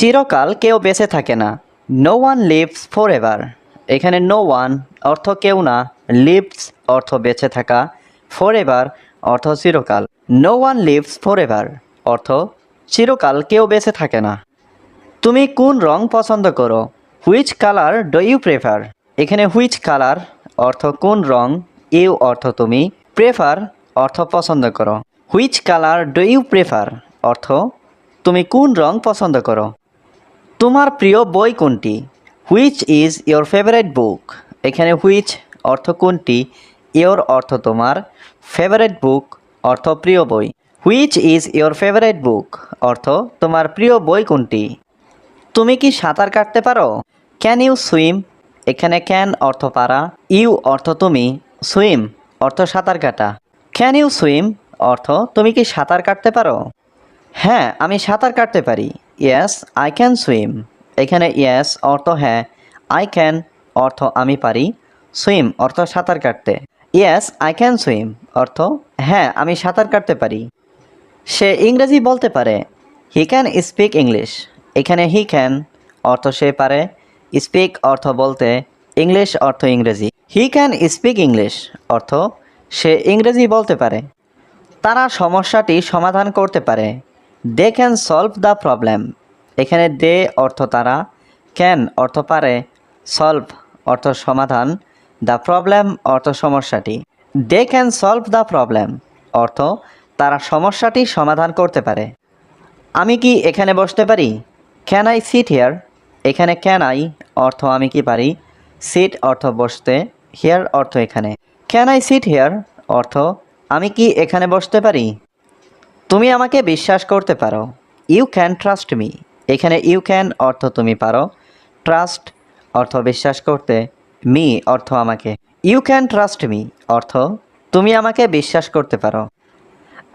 চিরকাল কেউ বেঁচে থাকে না। No one lives for ever. এখানে নো ওয়ান অর্থ কেউ না, লিভস অর্থ বেঁচে থাকা, ফর এভার অর্থ চিরকাল। No one lives for ever অর্থ চিরকাল কেউ বেঁচে থাকে না। তুমি কোন রং পছন্দ করো? Which colour do you prefer. এখানে হুইচ কালার অর্থ কোন রং, ইউ অর্থ তুমি, প্রেফার অর্থ পছন্দ করো। Which colour do you prefer অর্থ তুমি কোন রং পছন্দ করো। তোমার প্রিয় বই কোনটি? হুইচ ইজ ইয়োর ফেভারিট বুক। এখানে হুইচ অর্থ কোনটি, ইয়োর অর্থ তোমার, ফেভারিট বুক অর্থ প্রিয় বই। হুইচ ইজ ইয়োর ফেভারিট বুক অর্থ তোমার প্রিয় বই কোনটি। তুমি কি সাঁতার কাটতে পারো? Can you swim. এখানে ক্যান অর্থ পারা, ইউ অর্থ তুমি, সুইম অর্থ সাঁতার কাটা। ক্যান ইউ সুইম অর্থ তুমি কি সাঁতার কাটতে পারো? হ্যাঁ, আমি সাঁতার কাটতে পারি। Yes I can swim. এখানে ইয়েস অর্থ হ্যাঁ, আই ক্যান অর্থ আমি পারি, সুইম অর্থ সাঁতার কাটতে। ইয়েস আই ক্যান সুইম অর্থ হ্যাঁ, আমি সাঁতার কাটতে পারি। সে ইংরেজি বলতে পারে। He can speak English. এখানে হি ক্যান অর্থ সে পারে, স্পিক অর্থ বলতে, ইংলিশ অর্থ ইংরেজি। হি ক্যান স্পিক ইংলিশ অর্থ সে ইংরেজি বলতে পারে। তারা সমস্যাটি সমাধান করতে পারে। They can solve the problem. এখানে দে অর্থ তারা, ক্যান অর্থ পারে, সলভ অর্থ সমাধান, দ্য প্রবলেম অর্থ সমস্যাটি। They can solve the problem অর্থ তারা সমস্যাটি সমাধান করতে পারে। আমি কি এখানে বসতে পারি? Can I sit here. এখানে ক্যান আই অর্থ আমি কি পারি, সিট অর্থ বসতে, হিয়ার অর্থ এখানে। ক্যান আই সিট হিয়ার অর্থ আমি কি এখানে বসতে পারি। তুমি আমাকে বিশ্বাস করতে পারো। You can trust me. এখানে ইউ ক্যান অর্থ তুমি পারো, ট্রাস্ট অর্থ বিশ্বাস করতে, মি অর্থ আমাকে। ইউ ক্যান ট্রাস্ট মি অর্থ তুমি আমাকে বিশ্বাস করতে পারো।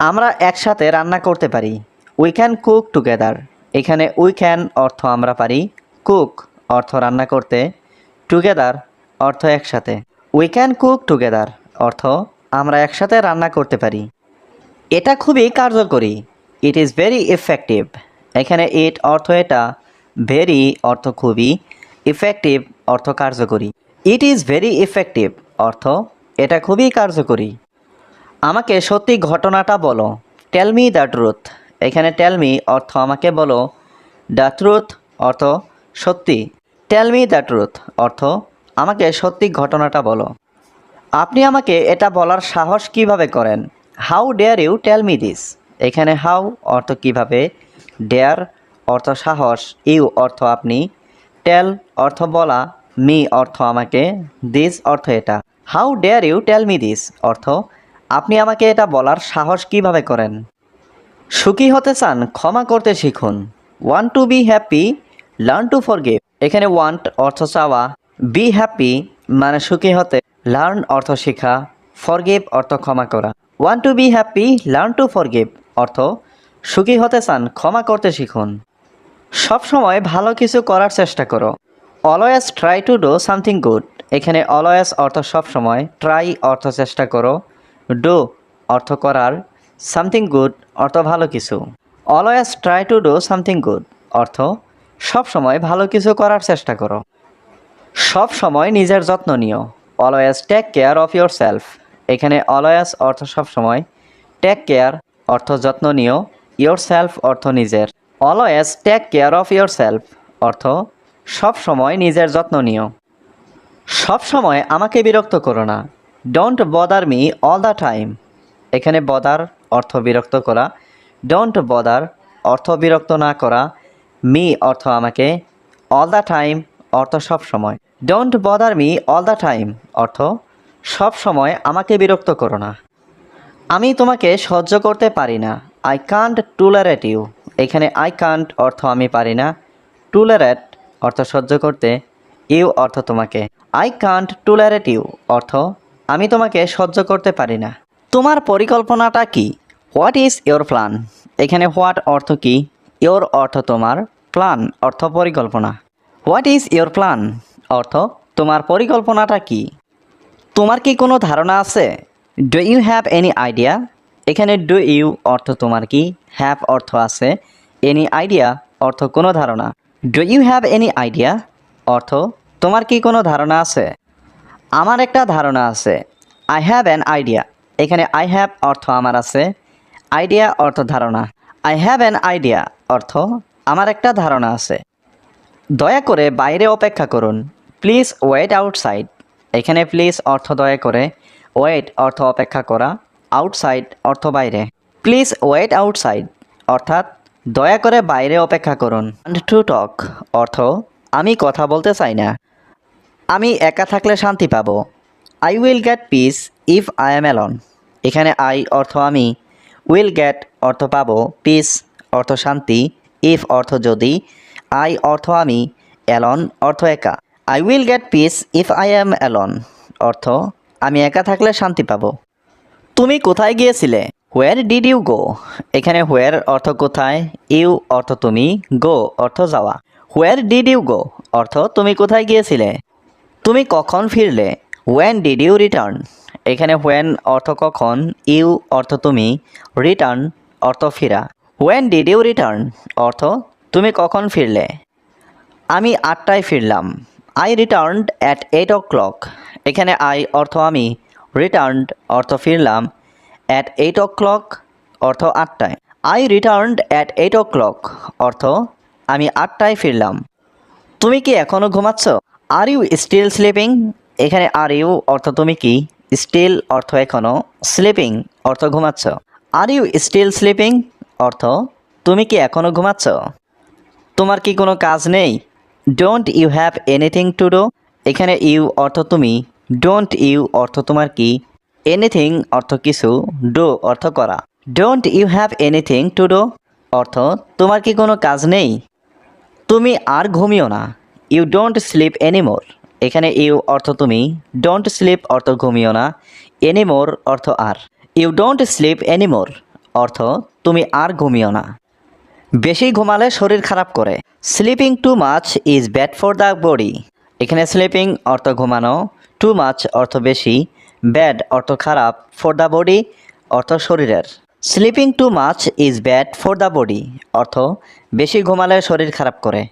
আমরা একসাথে রান্না করতে পারি। We can cook together. এখানে উই ক্যান অর্থ আমরা পারি, কুক অর্থ রান্না করতে, টুগেদার অর্থ একসাথে। উই ক্যান কুক টুগেদার অর্থ আমরা একসাথে রান্না করতে পারি। এটা খুবই কার্যকরী। It is very effective. এখানে ইট অর্থ এটা, ভেরি অর্থ খুবই, ইফেক্টিভ অর্থ কার্যকরী। ইট ইজ ভেরি ইফেক্টিভ অর্থ এটা খুবই কার্যকরী। আমাকে সত্যি ঘটনাটা বলো। Tell me the truth. এখানে টেল মি অর্থ আমাকে বলো, দ্য ট্রুথ অর্থ সত্যি। টেল মি দ্য ট্রুথ অর্থ আমাকে সত্যি ঘটনাটা বলো। আপনি আমাকে এটা বলার সাহস কিভাবে করেন? How dare you tell me this. এখানে হাউ অর্থ কিভাবে, ডেয়ার অর্থ সাহস, ইউ অর্থ আপনি, টেল অর্থ বলা, মি অর্থ আমাকে, দিস অর্থ এটা। How dare you tell me this অর্থ আপনি আমাকে এটা বলার সাহস কিভাবে করেন। সুখী হতে চান, ক্ষমা করতে শিখুন। Want to be happy, learn to forgive. এখানে ওয়ান্ট অর্থ চাওয়া, বি হ্যাপি মানে সুখী হতে, লার্ন অর্থ শেখা, ফরগিভ অর্থ ক্ষমা করা। Want to be happy, learn to forgive অর্থ সুখী হতে চান, ক্ষমা করতে শিখুন। সবসময় ভালো কিছু করার চেষ্টা করো। Always try to do something good. এখানে অলওয়েজ অর্থ সবসময়, ট্রাই অর্থ চেষ্টা করো, ডু অর্থ করার, সামথিং গুড অর্থ ভালো কিছু। Always try to do something good অর্থ সবসময় ভালো কিছু করার চেষ্টা করো। সব সময় নিজের যত্ন নিও। Always take care of your self. এখানে অলওয়েজ অর্থ সবসময়, টেক কেয়ার অর্থ যত্ন নিও, ইয়োর সেলফ অর্থ নিজের। Always take care of your self অর্থ সব সময় নিজের যত্ন নিও। সব সময় আমাকে বিরক্ত করো না। Don't bother me all the time. এখানে বদার অর্থ বিরক্ত করা, ডোন্ট বদার অর্থ বিরক্ত না করা, মি অর্থ আমাকে, অল দ্য টাইম অর্থ সব সময়। Don't bother me all the time অর্থ সব সময় আমাকে বিরক্ত করো না। আমি তোমাকে সহ্য করতে পারি না। I can't tolerate you. এখানে আই কান্ট অর্থ আমি পারি না, টুলারেট অর্থ সহ্য করতে, ইউ অর্থ তোমাকে। আই কান্ট টুলারেট ইউ অর্থ আমি তোমাকে সহ্য করতে পারি না। তোমার পরিকল্পনাটা কি? What is your plan. এখানে হোয়াট অর্থ কি, ইয়োর অর্থ তোমার, প্ল্যান অর্থ পরিকল্পনা। হোয়াট ইজ ইয়োর প্ল্যান অর্থ তোমার পরিকল্পনাটা কি। তোমার কি কোনো ধারণা আছে? Do you have any idea. এখানে ডু ইউ অর্থ তোমার কি, হ্যাভ অর্থ আছে, এনি আইডিয়া অর্থ কোনো ধারণা। Do you have any idea অর্থ তোমার কি কোনো ধারণা আছে? আমার একটা ধারণা আছে। I have an idea. এখানে আই হ্যাভ অর্থ আমার আছে, আইডিয়া অর্থ ধারণা। আই হ্যাভ অ্যান আইডিয়া অর্থ আমার একটা ধারণা আছে। দয়া করে বাইরে অপেক্ষা করুন। Please wait outside. এখানে প্লিজ অর্থ দয়া করে, ওয়েট অর্থ অপেক্ষা করা, আউটসাইড অর্থ বাইরে। প্লিজ ওয়েট আউটসাইড অর্থাৎ দয়া করে বাইরে অপেক্ষা করুন। অ্যান্ড টু টক অর্থ আমি কথা বলতে চাই না। আমি একা থাকলে শান্তি পাবো। I will get peace if I am alone. এখানে আই অর্থ আমি, উইল গেট অর্থ পাবো, পিস অর্থ শান্তি, ইফ অর্থ যদি, আই অর্থ আমি, অ্যালন অর্থ একা। I will get peace if I am alone অর্থ আমি একা থাকলে শান্তি পাবো। তুমি কোথায় গিয়েছিলে? Where did you go? এখানে হোয়ার অর্থ কোথায়, ইউ অর্থ তুমি, গো অর্থ যাওয়া। হোয়ার ডিড ইউ গো অর্থ তুমি কোথায় গিয়েছিলে। তুমি কখন ফিরলে? When did you return? এখানে হোয়েন অর্থ কখন, ইউ অর্থ তুমি, রিটার্ন অর্থ ফিরা। হোয়েন ডিড ইউ রিটার্ন অর্থ তুমি কখন ফিরলে। আমি 8টায় ফিরলাম। I returned at 8 o'clock। এখানে আই অর্থ আমি, রিটার্নড অর্থ ফিরলাম, অ্যাট 8 o'clock অর্থ 8টায়। আই রিটার্নড অ্যাট 8 o'clock অর্থ আমি 8টায় ফিরলাম। তুমি কি এখনও ঘুমাচ্ছ? Are you still sleeping? এখানে আর ইউ অর্থ তুমি কি, স্টিল অর্থ এখনও, স্লিপিং অর্থ ঘুমাচ্ছ। আর ইউ স্টিল স্লিপিং অর্থ তুমি কি এখনও ঘুমাচ্ছ। তোমার কি কোনো কাজ নেই? Don't you have anything to do? এখানে ইউ অর্থ তুমি, ডোন্ট ইউ অর্থ তোমার কি, এনিথিং অর্থ কিছু, ডু অর্থ করা। Don't you have anything to do অর্থ তোমার কি কোনো কাজ নেই। তুমি আর ঘুমিও না। You don't sleep anymore. এখানে ইউ অর্থ তুমি, ডোন্ট স্লিপ অর্থ ঘুমিও না, এনিমোর অর্থ আর। ইউ ডোন্ট স্লিপ এনিমোর অর্থ তুমি আর ঘুমিও না। বেশি ঘুমালে শরীর খারাপ করে। Sleeping too much is bad for the body. এখানে স্লিপিং অর্থ ঘুমানো, টু মাচ অর্থ বেশি, ব্যাড অর্থ খারাপ, ফর দ্য বডি অর্থ শরীরের। Sleeping too much is bad for the body অর্থ বেশি ঘুমালে শরীর খারাপ করে।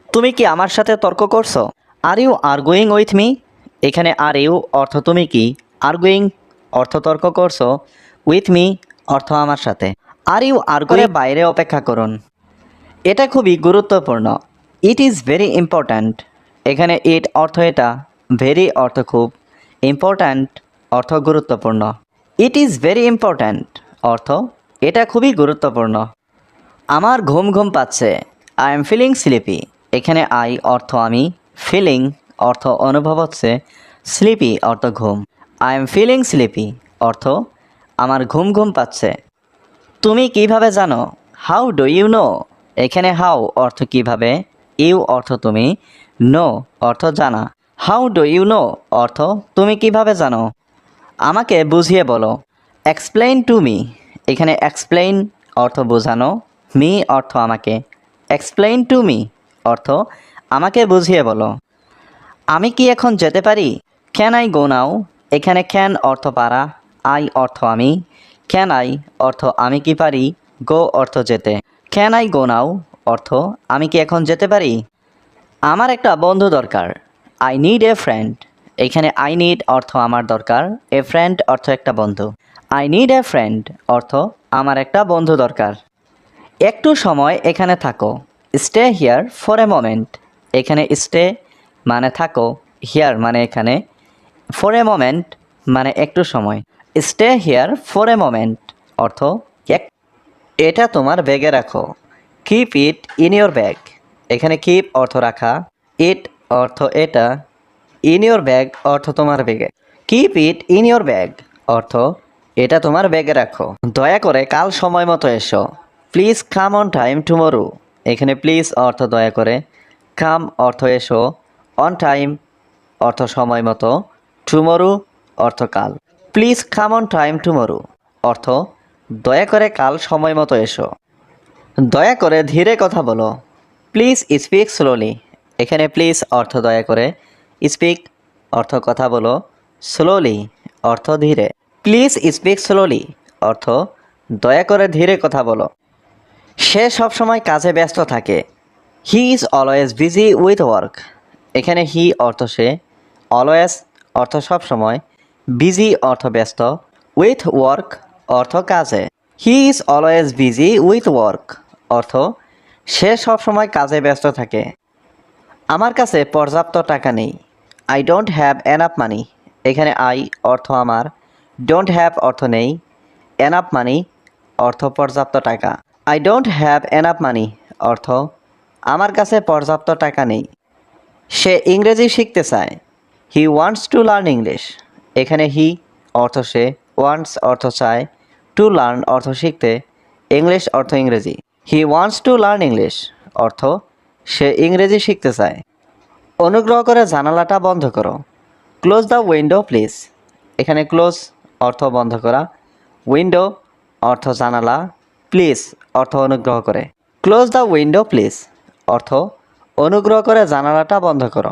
তুমি কি আমার সাথে তর্ক করছো? Are you arguing with me? এখানে আর ইউ অর্থ তুমি কি, আর্গুইং অর্থ তর্ক করছো, উইথ মি অর্থ আমার সাথে। আর ইউ আর্গুইং বাইরে অপেক্ষা করুন। এটা খুবই গুরুত্বপূর্ণ। It is very important. এখানে ইট অর্থ এটা, ভেরি অর্থ খুব, ইম্পর্ট্যান্ট অর্থ গুরুত্বপূর্ণ। ইট ইজ ভেরি ইম্পর্ট্যান্ট অর্থ এটা খুবই গুরুত্বপূর্ণ। আমার ঘুম ঘুম পাচ্ছে। I am feeling sleepy. এখানে আই অর্থ আমি, ফিলিং অর্থ অনুভব হচ্ছে, স্লিপি অর্থ ঘুম। আই এম ফিলিং স্লিপি অর্থ আমার ঘুম ঘুম পাচ্ছে। তুমি কিভাবে জানো? How do you know? এখানে হাউ অর্থ কিভাবে, ইউ অর্থ তুমি, নো অর্থ জানা। হাউ ডু ইউ নো অর্থ তুমি কিভাবে জানো। আমাকে বুঝিয়ে বলো। Explain to me. এখানে এক্সপ্লেইন অর্থ বোঝানো, মি অর্থ আমাকে, এক্সপ্লেইন টু মি অর্থ আমাকে বুঝিয়ে বলো। আমি কি এখন যেতে পারি? ক্যান আই গো নাও? এখানে ক্যান অর্থ পারা, আই অর্থ আমি, ক্যান আই অর্থ আমি কি পারি, গো অর্থ যেতে। ক্যান আই গো নাও অর্থ আমি কি এখন যেতে পারি। আমার একটা বন্ধু দরকার। I need a friend. এখানে আই নিড অর্থ আমার দরকার, এ ফ্রেন্ড অর্থ একটা বন্ধু। আই নিড এ ফ্রেন্ড অর্থ আমার একটা বন্ধু দরকার। একটু সময় এখানে থাকো। Stay here for a moment. এখানে স্টে মানে থাকো, হিয়ার মানে এখানে, ফর এ মোমেন্ট মানে একটু সময়। Stay here for a moment অর্থ এটা তোমার ব্যাগে রাখো। Keep it in your bag. এখানে কিপ অর্থ রাখা, ইট অর্থ এটা, ইন ইয়োর ব্যাগ অর্থ তোমার ব্যাগে। Keep it in your bag অর্থ এটা তোমার ব্যাগে রাখো। দয়া করে কাল সময় মতো এসো। Please come on time tomorrow. এখানে প্লিজ অর্থ দয়া করে, কাম অর্থ এসো, অন টাইম অর্থ সময় মতো, টুমরো অর্থ কাল। Please come on time tomorrow অর্থ দয়া করে কাল সময় মতো এসো। দয়া করে ধীরে কথা বলো। Please speak slowly. এখানে প্লিজ অর্থ দয়া করে, স্পিক অর্থ কথা বলো, স্লোলি অর্থ ধীরে। প্লিজ স্পিক স্লোলি অর্থ দয়া করে ধীরে কথা বলো। সে সবসময় কাজে ব্যস্ত থাকে। He is always busy with work. এখানে হি অর্থ সে, অলওয়েজ অর্থ সবসময়, বিজি অর্থ ব্যস্ত, উইথ ওয়ার্ক অর্থ কাজে। He is always busy with work অর্থ সে সবসময় কাজে ব্যস্ত থাকে। আমার কাছে পর্যাপ্ত টাকা নেই। I don't have enough money. এখানে আই অর্থ আমার, ডোন্ট হ্যাভ অর্থ নেই, এনাফ মানি অর্থ পর্যাপ্ত টাকা। I don't have enough money অর্থ আমার কাছে পর্যাপ্ত টাকা নেই। সে ইংরেজি শিখতে চায়। He wants to learn English. এখানে হি অর্থ সে, ওয়ান্টস অর্থ চায়, টু লার্ন অর্থ শিখতে, ইংলিশ অর্থ ইংরেজি। He wants to learn English অর্থ সে ইংরেজি শিখতে চায়। অনুগ্রহ করে জানালাটা বন্ধ করো। Close the window please. এখানে ক্লোজ অর্থ বন্ধ করা, উইন্ডো অর্থ জানালা, প্লিজ অর্থ অনুগ্রহ করে। ক্লোজ দ্য উইন্ডো প্লিজ অর্থ অনুগ্রহ করে জানালাটা বন্ধ করো।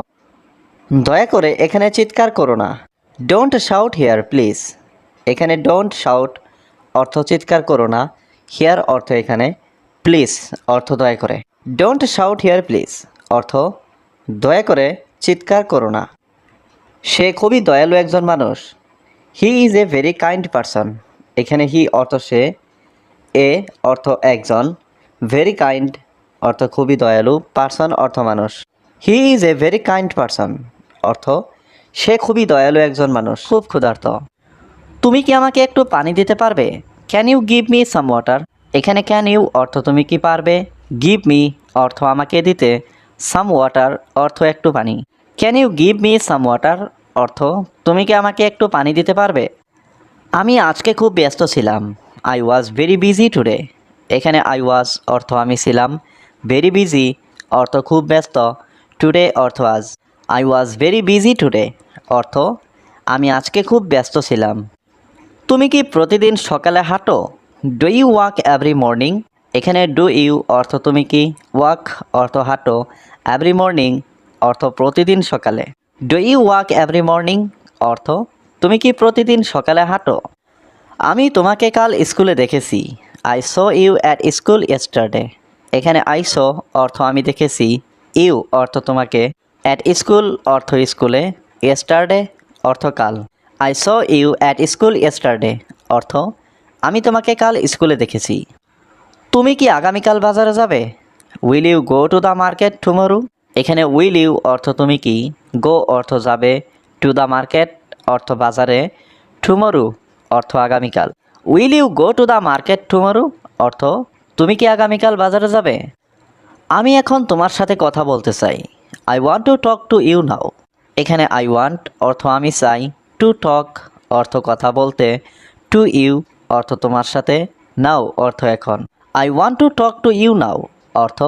দয়া করে এখানে চিৎকার করো না। Don't shout here please. এখানে ডোন্ট শাউট অর্থ চিৎকার করো না, হিয়ার অর্থ এখানে, প্লিজ অর্থ দয়া করে। ডোন্ট শাউট হিয়ার প্লিজ অর্থ দয়া করে চিৎকার করো না। সে খুবই দয়ালু একজন মানুষ। He is a very kind person. এখানে হি অর্থ সে, এ অর্থ একজন, ভেরি কাইন্ড অর্থ খুবই দয়ালু, পারসন অর্থ মানুষ। He is a very kind person অর্থ সে খুবই দয়ালু একজন মানুষ। খুব ক্ষুধার্ত। তুমি কি আমাকে একটু পানি দিতে পারবে? Can you give me some water. এখানে ক্যান ইউ অর্থ তুমি কি পারবে, গিভ মি অর্থ আমাকে দিতে, সাম ওয়াটার অর্থ একটু পানি। Can you give me some water অর্থ তুমি কি আমাকে একটু পানি দিতে পারবে? আমি আজকে খুব ব্যস্ত ছিলাম। I was very busy today. এখানে আই ওয়াজ অর্থ আমি ছিলাম, ভেরি বিজি অর্থ খুব ব্যস্ত, টুডে অর্থ আজ। I was very busy today অর্থ আমি আজকে খুব ব্যস্ত ছিলাম। তুমি কি প্রতিদিন সকালে হাঁটো? Do you walk every morning. এখানে ডু ইউ অর্থ তুমি কি, ওয়াক অর্থ হাঁটো, এভরি মর্নিং অর্থ প্রতিদিন সকালে। Do you walk every morning অর্থ তুমি কি প্রতিদিন সকালে হাঁটো? আমি তোমাকে কাল স্কুলে দেখেছি। I saw you at school yesterday. এখানে আই স অর্থ আমি দেখেছি, ইউ অর্থ তোমাকে, অ্যাট স্কুল অর্থ স্কুলে, ইয়েস্টারডে অর্থ কাল। I saw you at school yesterday অর্থ আমি তোমাকে কাল স্কুলে দেখেছি। তুমি কি আগামীকাল বাজারে যাবে? Will you go to the market tomorrow. এখানে উইল ইউ অর্থ তুমি কি, গো অর্থ যাবে, টু দ্য মার্কেট অর্থ বাজারে, টুমরো অর্থ আগামীকাল। Will you go to the market tomorrow অর্থ তুমি কি আগামীকাল বাজারে যাবে? আমি এখন তোমার সাথে কথা বলতে চাই। I want to talk to you now. এখানে আই ওয়ান্ট অর্থ আমি চাই, টু টক অর্থ কথা বলতে, টু ইউ অর্থ তোমার সাথে, নাও অর্থ এখন। I want to talk to you now অর্থ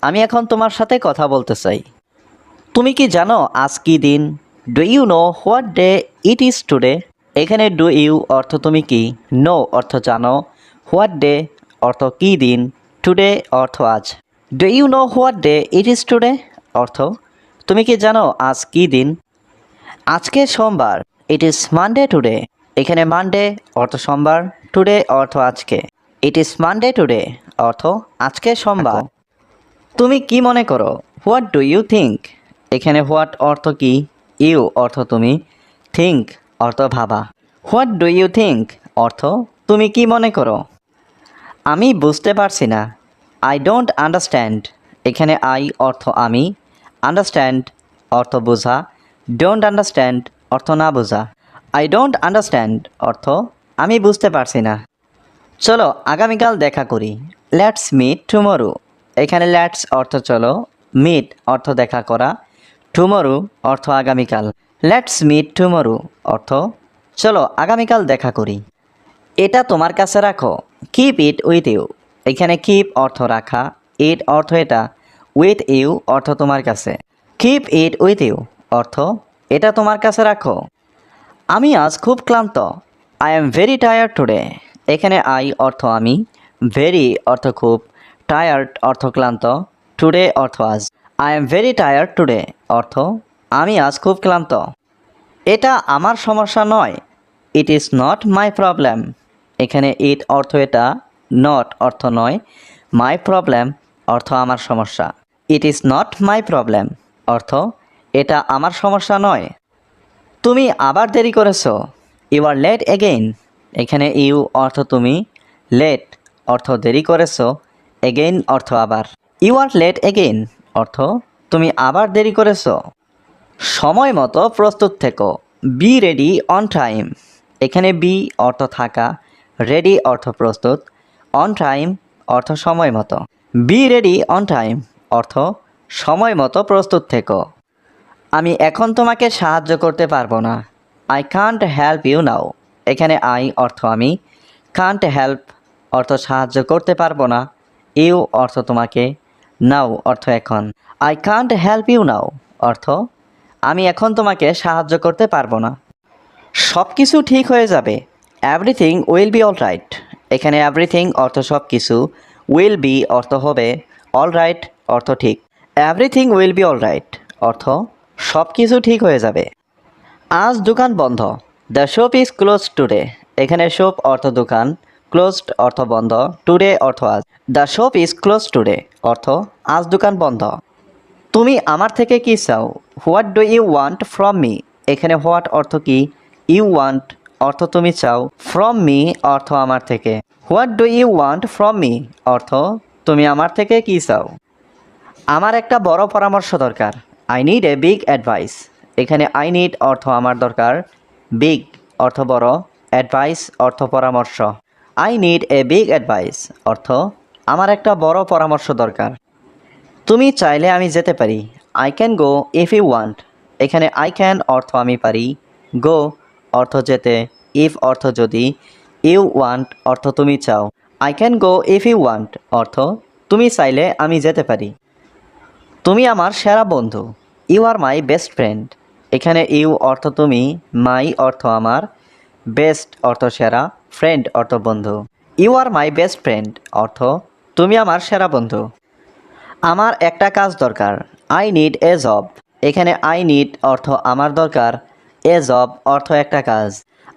আমি এখন তোমার সাথে কথা বলতে চাই। তুমি কি জানো আজ কী দিন? Do you know what day it is today. এখানে ডু ইউ অর্থ তুমি কি, নো অর্থ জানো, হোয়াট ডে অর্থ কী দিন, টুডে অর্থ আজ। Do you know what day it is today অর্থ তুমি কি জানো আজ কী দিন? আজকে সোমবার। It is Monday today. এখানে মানডে অর্থ সোমবার, টুডে অর্থ আজকে। ইট ইজ মানডে টুডে অর্থ আজকে সোমবার। তুমি কি মনে করো? What do you think. এখানে হোয়াট অর্থ কি, ইউ অর্থ তুমি, থিঙ্ক অর্থ ভাবা। হোয়াট ডু ইউ থিঙ্ক অর্থ তুমি কি মনে করো? আমি বুঝতে পারছি না। I don't understand. এখানে আই অর্থ আমি, আন্ডারস্ট্যান্ড অর্থ বোঝা, ডোন্ট আন্ডারস্ট্যান্ড অর্থ না বোঝা। আই ডোন্ট আন্ডারস্ট্যান্ড অর্থ আমি বুঝতে পারছি না। চলো আগামীকাল দেখা করি। Let's meet tomorrow. এখানে লেটস অর্থ চলো, মিট অর্থ দেখা করা, টুমরো অর্থ আগামীকাল। লেটস মিট টুমরো অর্থ চলো আগামীকাল দেখা করি। এটা তোমার কাছে রাখো। Keep it with you. এখানে কিপ অর্থ রাখা, ইট অর্থ এটা, উইথ ইউ অর্থ তোমার কাছে। কিপ ইট উইথ ইউ অর্থ এটা তোমার কাছে রাখো। আমি আজ খুব ক্লান্ত। I am very tired today. এখানে আই অর্থ আমি, ভেরি অর্থ খুব, টায়ার্ড অর্থ ক্লান্ত, টুডে অর্থ আজ। I am very tired today অর্থ আমি আজ খুব ক্লান্ত। এটা আমার সমস্যা নয়। It is not my problem. এখানে ইট অর্থ এটা, নট অর্থ নয়, মাই প্রবলেম অর্থ আমার সমস্যা। It is not my problem অর্থ এটা আমার সমস্যা নয়। তুমি আবার দেরি করেছো, ইউ আর লেট এগেইন। এখানে ইউ অর্থ তুমি, লেট অর্থ দেরি করেছো, এগেইন অর্থ আবার। ইউ আর লেট এগেইন অর্থ তুমি আবার দেরি করেছো। সময় মতো প্রস্তুত থেকো, বি রেডি অন টাইম। এখানে বি অর্থ থাকা, রেডি অর্থ প্রস্তুত, অন টাইম অর্থ সময় মতো। বি রেডি অন টাইম অর্থ সময় মতো প্রস্তুত থেকো। আমি এখন তোমাকে সাহায্য করতে পারবো না, I can't help you now. এখানে আই অর্থ আমি, কান্ট হেল্প অর্থ সাহায্য করতে পারবো না, ইউ অর্থ তোমাকে, নাও অর্থ এখন। I can't help you now অর্থ আমি এখন তোমাকে সাহায্য করতে পারবো না। সব কিছু ঠিক হয়ে যাবে, everything will be all right. এখানে এভরিথিং অর্থ সব কিছু, উইল বি অর্থ হবে, অল রাইট অর্থ ঠিক। Everything will be all right অর্থ সব কিছু ঠিক হয়ে যাবে। আজ দোকান বন্ধ, the shop is close today. এখানে শপ অর্থ দোকান, ক্লোজড অর্থ বন্ধ, টুডে অর্থ আজ। The shop is close today অর্থ আজ দোকান বন্ধ। তুমি আমার থেকে কি চাও, what do you want from me. এখানে হোয়াট অর্থ কি, ইউ ওয়ান্ট অর্থ তুমি চাও, ফ্রম মি অর্থ আমার থেকে। What do you want from me অর্থ তুমি আমার থেকে কি চাও। আমার একটা বড় পরামর্শ দরকার, I need a big advice. এখানে আই নিড অর্থ আমার দরকার, বিগ অর্থ বড়, অ্যাডভাইস অর্থ পরামর্শ। I need a big advice অর্থ আমার একটা বড় পরামর্শ দরকার। তুমি চাইলে আমি যেতে পারি, I can go if you want. এখানে আই ক্যান অর্থ আমি পারি, গো অর্থ যেতে, ইফ অর্থ যদি, ইউ ওয়ান্ট অর্থ তুমি চাও। I can go if you want অর্থ তুমি চাইলে আমি যেতে পারি। তুমি আমার সেরা বন্ধু, you are my best friend. এখানে ইউ অর্থ তুমি, মাই অর্থ আমার, বেস্ট অর্থ সেরা, ফ্রেন্ড অর্থ বন্ধু। You are my best friend অর্থ তুমি আমার সেরা বন্ধু। আমার একটা কাজ দরকার, আই নিড এ জব। এখানে আই নিড অর্থ আমার দরকার, এ জব অর্থ একটা কাজ।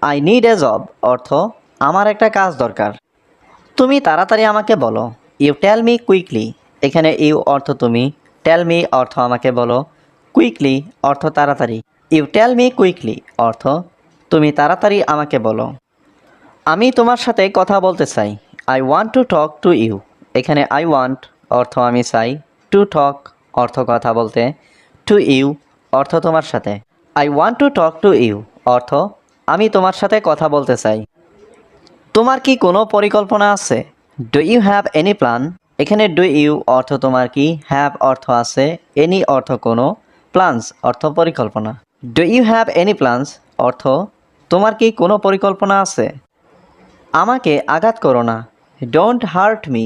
আই নিড এ জব অর্থ আমার একটা কাজ দরকার। তুমি তাড়াতাড়ি আমাকে বলো, ইউ টেল মি কুইকলি। এখানে ইউ অর্থ তুমি, টেল মি অর্থ আমাকে বলো, কুইকলি অর্থ তাড়াতাড়ি। ইউ টেল মি কুইকলি অর্থ তুমি তাড়াতাড়ি আমাকে বলো। আমি তোমার সাথে কথা বলতে চাই, I want to talk to you. এখানে আই ওয়ান্ট অর্থ আমি চাই, টু টক অর্থ কথা বলতে, টু ইউ অর্থ তোমার সাথে। I want to talk to you অর্থ আমি তোমার সাথে কথা বলতে চাই। তোমার কি কোনো পরিকল্পনা আছে, do you have any plan. এখানে ডু ইউ অর্থ তোমার কি, হ্যাভ অর্থ আছে, এনি অর্থ কোনো, প্ল্যানস অর্থ পরিকল্পনা। Do you have any plans অর্থ তোমার কি কোনো পরিকল্পনা আছে। আমাকে আঘাত করো না, ডোন্ট হার্ট মি।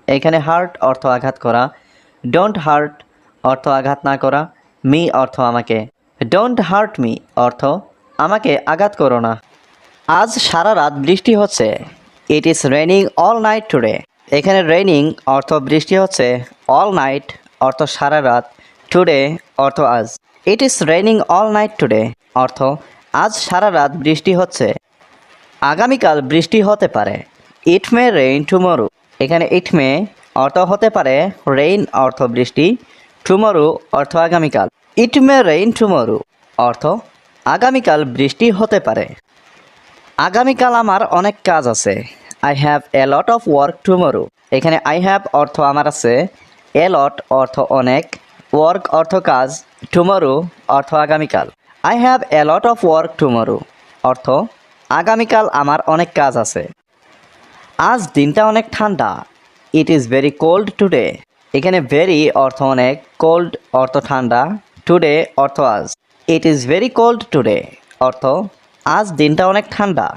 এখানে হার্ট অর্থ আঘাত করা, ডোন্ট হার্ট অর্থ আঘাত না করা, মি অর্থ আমাকে। ডোন্ট হার্ট মি অর্থ আমাকে আঘাত করো না। আজ সারা রাত বৃষ্টি হচ্ছে, it is raining all night today. এখানে রেইনিং অর্থ বৃষ্টি হচ্ছে, অল নাইট অর্থ সারা রাত, টুডে অর্থ আজ। It is raining all night today অর্থ আজ সারা রাত বৃষ্টি হচ্ছে। আগামীকাল বৃষ্টি হতে পারে, ইট মে রেইন টুমরো। এখানে ইট মে অর্থ হতে পারে, রেইন অর্থ বৃষ্টি, টুমরো অর্থ আগামীকাল। ইট মে রেইন টুমরো অর্থ আগামীকাল বৃষ্টি হতে পারে। আগামীকাল আমার অনেক কাজ আছে, I have a lot of work tomorrow. এখানে আই হ্যাভ অর্থ আমার আছে, এ লট অর্থ অনেক, ওয়ার্ক অর্থ কাজ, টুমরো অর্থ আগামীকাল। I have a lot of work tomorrow অর্থ আগামীকাল আমার অনেক কাজ আছে। আজ দিনটা অনেক ঠান্ডা, it is very cold today. এখানে ভেরি অর্থ অনেক, কোল্ড অর্থ ঠান্ডা, টুডে অর্থ আজ। It is very cold today অর্থ আজ দিনটা অনেক ঠান্ডা।